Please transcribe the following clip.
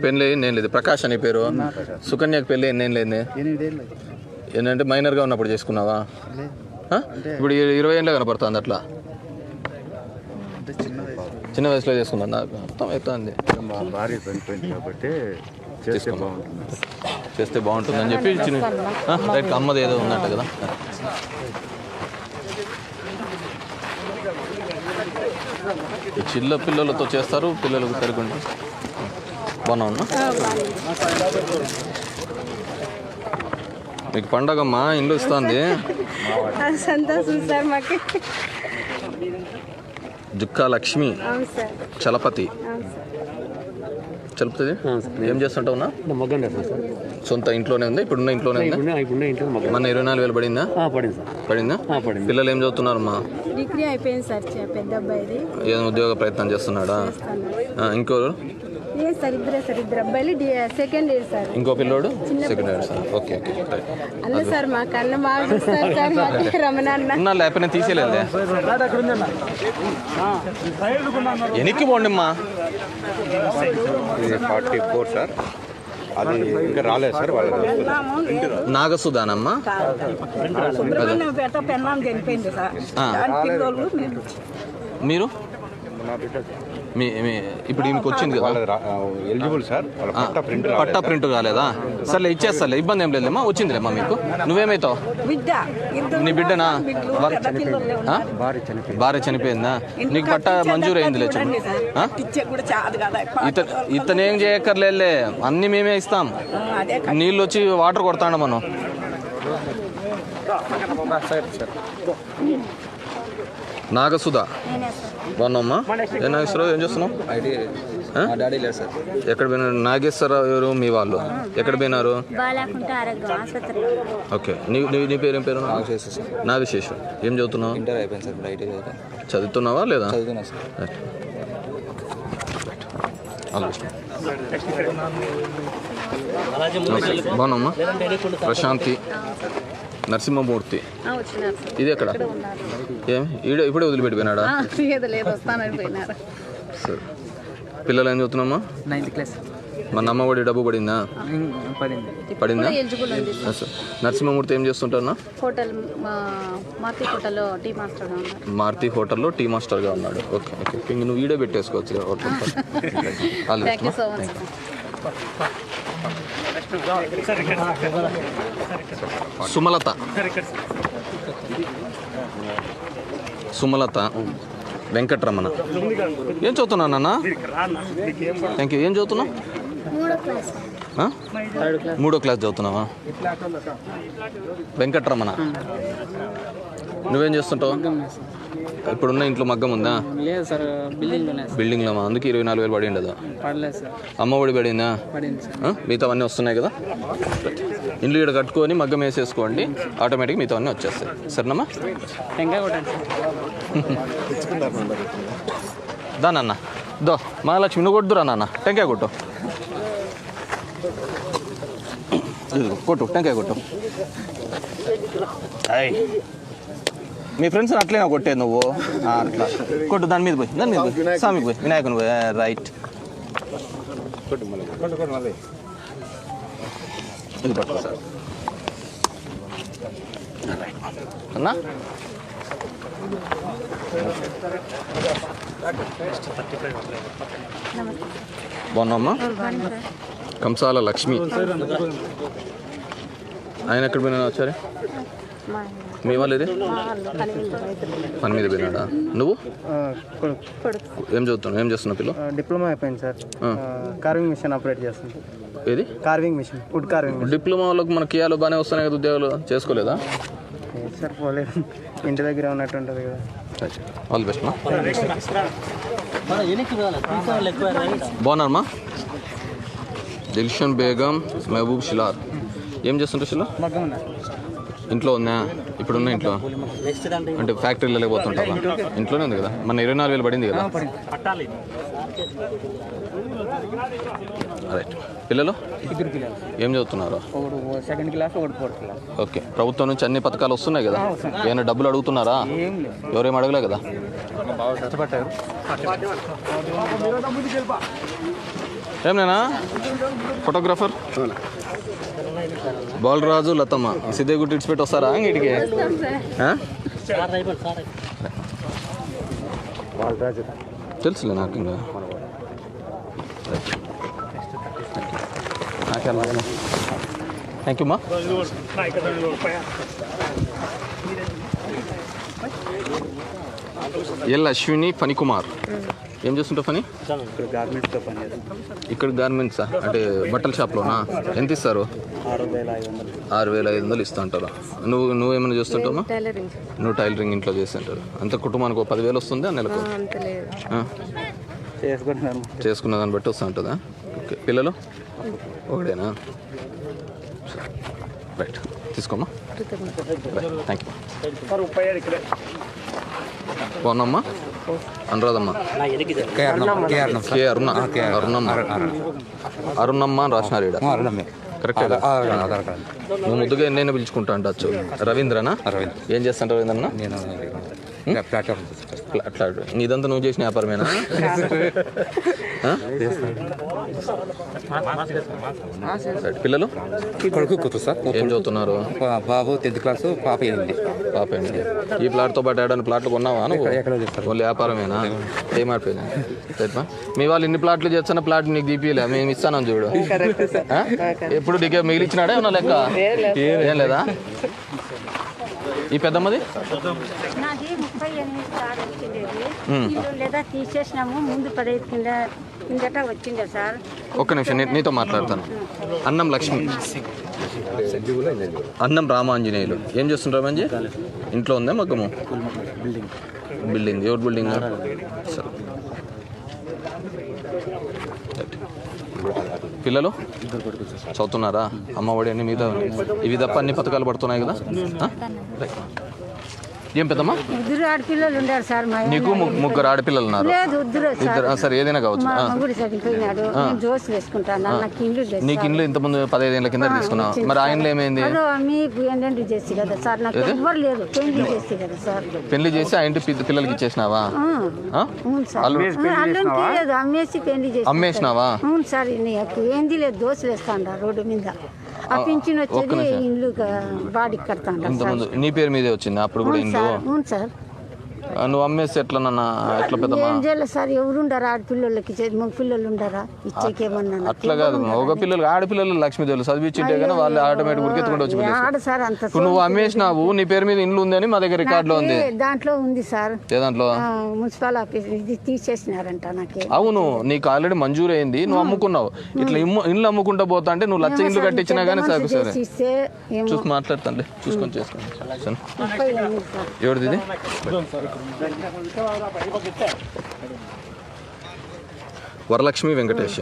పెళ్ళి నేను లేదు. ప్రకాష్ అని పేరు. సుకన్యకి పెళ్ళి ఎన్నేం లేదు. ఏంటంటే మైనర్గా ఉన్నప్పుడు చేసుకున్నావా? ఇప్పుడు 20 ఏళ్ళే కనపడుతుంది. అట్లా చిన్న వయసులో చేసుకున్నా. నాకు అర్థం అవుతుంది. భార్య చనిపోయింది కాబట్టి చేస్తే బాగుంటుందని చెప్పి రైట్. అమ్మది ఏదో ఉందంట కదా. చిన్న పిల్లలతో చేస్తారు. పిల్లలకు సరిగ్గా బాగా ఉన్నా. మీకు పండగమ్మా ఇంట్లో ఇస్తుంది. జుక్కా లక్ష్మి చలపతి. చలపతి ఏం చేస్తుంటావునా? సొంత ఇంట్లోనే ఉంది. ఇప్పుడున్న ఇంట్లోనే ఉంది. మన 24,000 పడిందా? పడిందా? పిల్లలు ఏం చదువుతున్నారమ్మా? డిగ్రీ అయిపోయింది సార్. పెద్ద అబ్బాయిది ఏదో ఉద్యోగ ప్రయత్నం చేస్తున్నాడా? ఇంకోరు ఇద్దరు అబ్బాయిలు సెకండ్ ఇయర్ సార్. ఇంకో పిల్లోడు సెకండ్ ఇయర్ సార్. ఓకే అన్న సార్ మా కన్న బాగా చూస్తారు సార్. మాకు రమణన్న లేకపోతే తీసేయలేదే. ఎనికి పోండిమ్మా. 44 సార్. అది ఇంకా రాలేదు సార్. నాగసుదానమ్మా. మీరు ఇప్పుడు ఈమెకు వచ్చింది కదా ఎలిజిబుల్ సార్. పట్టా ప్రింట్ కాలేదా? సర్లే ఇచ్చేస్తాలే, ఇబ్బంది ఏం లేదమ్మా. వచ్చిందిలేమ్మా మీకు. నువ్వేమైతావు? నీ బిడ్డనా? భార్య చనిపోయిందా? నీకు పట్టా మంజూరు అయిందిలే. ఇతనేం చేయక్కర్లేదులే, అన్నీ మేమే ఇస్తాం. నీళ్ళు వచ్చి వాటర్ కొడతాడు మనం. నాగసుధ బాగున్నామ్మా. ఏ నాగేశ్వరరావు ఏం చేస్తున్నావు? డాడీ లేదు సార్. ఎక్కడ పోయినారు? నాగేశ్వరరావు ఎవరు మీ వాళ్ళు? ఎక్కడ పోయినారు? ఓకే. నీ పేరు ఏం పేరు? నాగశేషు. ఏం చదువుతున్నావు? ఇంటర్ అయిపోయింది సార్. ఐటీ చదువుతున్నావా లేదా? చదువుతున్నా సార్. బాగున్నామ్మా. ప్రశాంతి, నరసింహమూర్తి. ఇది ఎక్కడ? ఏమి ఇప్పుడే వదిలిపెట్టిపోయినాడా? సరే. పిల్లలు ఏం చదువుతున్నామా? 9th class. మన అమ్మఒడి డబ్బు పడిందా? పడిందా? నరసింహమూర్తి ఏం చేస్తుంటారు? మారుతి హోటల్లో టీ మాస్టర్గా ఉన్నాడు. Okay okay. ఇంక నువ్వు వీడియో పెట్టేసుకోవచ్చు. సుమలత. సుమలత వెంకటరమణ. ఏం చదువుతున్నావు నాన్న? Thank you. ఏం చదువుతున్నావు? 3వ క్లాస్ చదువుతున్నావా? వెంకటరమణ. నువ్వేం చేస్తుంటావు? ఇప్పుడున్న ఇంట్లో మగ్గం ఉందా? లేదు సార్. బిల్డింగ్లో. అందుకే 24,000 పడి ఉండదు. అమ్మ ఒడి పడిందా? మిగతా అన్నీ వస్తున్నాయి కదా. ఇండ్లు ఇక్కడ కట్టుకొని మగ్గం వేసేసుకోండి, ఆటోమేటిక్గా మిగతా అన్నీ వచ్చేస్తాయి. సరేనమ్మా? దా నాన్న. దో మహాలక్ష్మి, నువ్వు కొట్టురా నాన్న. టెంకాయ కొట్టు. కొట్టు, టెంకాయ కొట్టు. మీ ఫ్రెండ్స్ అట్లేనా కొట్టేది నువ్వు? అట్లా కొట్టు. దాని మీద పోయి స్వామికి పోయి వినాయకుని పోయి. రైట్. ఇది పట్టు సార్. అన్నా బాగున్నామ్మా. కంసాల లక్ష్మి. ఆయన ఎక్కడ పోయినా వచ్చారు? మీ వాళ్ళు ఇది పని మీద పోయినాడా? నువ్వు ఏం చదువుతున్నావు? ఏం చేస్తున్నావు పిల్ల? డిప్లొమా అయిపోయింది సార్. కార్వింగ్ మిషన్ ఆపరేట్ చేస్తుంది. ఏది? Carving machine, wood carving. Diploma వాళ్ళకి మన కియాలో బాగానే వస్తున్నాయి కదా ఉద్యోగాలు. చేసుకోలేదా? సార్ పోలేదు, ఇంటి దగ్గర ఉన్నట్టు ఉంటుంది కదా. ఆల్ బెస్ట్ మా. బాగున్నారమ్మా. దిల్షన్ బేగం, మహబూబ్ షిలార్. ఏం చేస్తుంటారు షిలార్? ఇంట్లో ఉందా? ఇప్పుడున్న ఇంట్లో అంటే ఫ్యాక్టరీలో పోతుంటావా? ఇంట్లోనే ఉంది కదా. మన 24,000 పడింది కదా. రైట్. పిల్లలు ఏం చదువుతున్నారు? Second class, 4th class. Okay. ప్రభుత్వం నుంచి అన్ని పథకాలు వస్తున్నాయి కదా. ఏమైనా డబ్బులు అడుగుతున్నారా? ఎవరేం అడగలే కదా. కష్టపడ్డారు. ఏమన్నా ఫోటోగ్రాఫర్ బాలరాజు లతమ్మ సిద్ధేగుట్టి ఇడిచిపెట్టి వస్తారా ఇంటికి? తెలుసులే నాకు ఇంకా థ్యాంక్ యూ మా. ఎల్ అశ్విని ఫణికుమార్. ఏం చేస్తుంటావు ఫణి? ఇక్కడ గార్మెంట్స్తో పనిచేస్తాం. ఇక్కడ గార్మెంట్సా అంటే బట్టల షాప్లోనా? ఎంత ఇస్తారు? 6,500 ఇస్తా అంటారా? నువ్వేమైనా చేస్తుంటావా? టైలరింగ్. నువ్వు టైలరింగ్ ఇంట్లో చేస్తుంటారు. అంత కుటుంబానికి 10,000 వస్తుంది ఆ నెలకు? అంత లేదు. చేసుకుంటున్నాను. చేసుకున్న దాన్ని బట్టి వస్తూ ఉంటుందా? ఓకే. పిల్లలు ఒకడేనా? రైట్, తీసుకోమ్మా. Thank you. బాగున్నామ్మా? అనురాధమ్మా? కే అరుణ. అరుణమ్మ అని రాసినారు ఈడ. కరెక్టే. నువ్వు ముద్దుగా ఎన్నైనా పిలుచుకుంటా అంటచ్చు. రవీంద్రనా? ఏం చేస్తాను రవీంద్రనా? అట్లా ఇదంతా నువ్వు చేసిన వ్యాపారమేనా? పిల్లలు కొడుకు కూతురు సార్. ఏం చదువుతున్నారు? బాబు 10th క్లాసు, పాప 8. పాప ఏంటి? ఈ ప్లాట్తో పాటు ఏడాది ప్లాట్లు కొన్నావా నువ్వు? ఓన్లీ వ్యాపారమేనా? ఏం ఆడిపోయింది? మీ వాళ్ళు ఇన్ని ప్లాట్లు చేస్తున్న ప్లాట్ నీకు తీపియలే, మేము ఇస్తాను చూడు. ఎప్పుడు డికే మిగిలిచ్చినాడే ఏమన్నా లెక్క? ఏం లేదా? ఈ పెద్దమ్మది నాది 38 సార్ వచ్చిండేది. లేదా తీసేసినాము. ముందు 15 కిందట వచ్చిండే సార్. ఒక్క నిమిషం నీతో మాట్లాడతాను. అన్నం లక్ష్మి, అన్నం రామాంజనేయులు. ఏం చేస్తుంటారు మంచి? ఇంట్లో ఉందా మగ్గము? బిల్డింగ్. ఎవరు బిల్డింగ్? సరే. పిల్లలు చదువుతున్నారా? అమ్మఒడి అన్ని మిగతా ఇవి తప్ప అన్ని పథకాలు పడుతున్నాయి కదా? ఏం పెద్దమ్మా? ఇద్దరు ఆడపిల్లలు ఉండారు సార్. నీకు ముగ్గురు ఆడపిల్లలు ఉన్నారు? లేదు, ఇద్దరు. సరే, ఏదైనా కావచ్చు. మగుడు చనిపోయినాడు. నేను జోస్ వేసుకుంటాను. నాకు ఇల్లు లేదు. నీకు ఇల్లు ఇంతకుముందు 15 ఏళ్ళ కింద తీసుకున్నావు. మరి ఆయనలో ఏమైంది? మీకు ఏంటంటే చేసి కదా సార్. నాకు ఎవ్వరు లేదు. పెళ్లి చేసి కదా సార్. పెళ్లి చేసి ఆ ఇంటి పిల్లలకి ఇచ్చేసినావా? అవును సార్. అల్లునికి లేదు, అమ్మేసి పెళ్లి చేసి అమ్మేసినావా? అవును సార్. నీకు ఏంది లేదు, దోశలు వేస్తాండ రోడ్డు మీద. ఆ పింఛన్ వచ్చేది ఇల్లు బాడీకి కడతాండ. ఇంతకుముందు నీ పేరు మీదే వచ్చింది అప్పుడు కూడా ఇల్లు? అవును సార్. నువ్వు అమ్మేసి ఎట్లా ఎట్లా పెద్దమ్మా? ఏం చేయాలి సార్? ఎవరు ఉండరా ఆడపిల్లలకి? మగ పిల్లలు ఉండరా ఇచ్చేకేమన్నా? అట్లా కాదు, మగ పిల్లలు ఆడపిల్లలు లక్ష్మీదేవులు చదివించింటే కానీ వాళ్ళు ఆటోమేటిక్ ఉరికెత్తుకుంటూ వచ్చి ఆడ సార్. అంత ఇప్పుడు నువ్వు అమ్మేసినావు, నీ పేరు మీద ఇల్లు ఉంది అని మా దగ్గర రికార్డులో ఉంది. దాంట్లో ఉంది సార్. ఏ దాంట్లో? మున్సిపల్ ఆఫీస్ ఇది తీసేసినారంట నాకు. అవును, నీకు ఆల్రెడీ మంజూరు అయింది, నువ్వు అమ్ముకున్నావు. ఇట్లా ఇల్లు అమ్ముకుంటా పోతా అంటే నువ్వు లక్ష ఇల్లు కట్టించినా కానీ సాగు. సరే, చూసి మాట్లాడుతాండి, చూసుకొని చేసుకోండి. ఎవరిది ఇది? వరలక్ష్మి వెంకటేష్.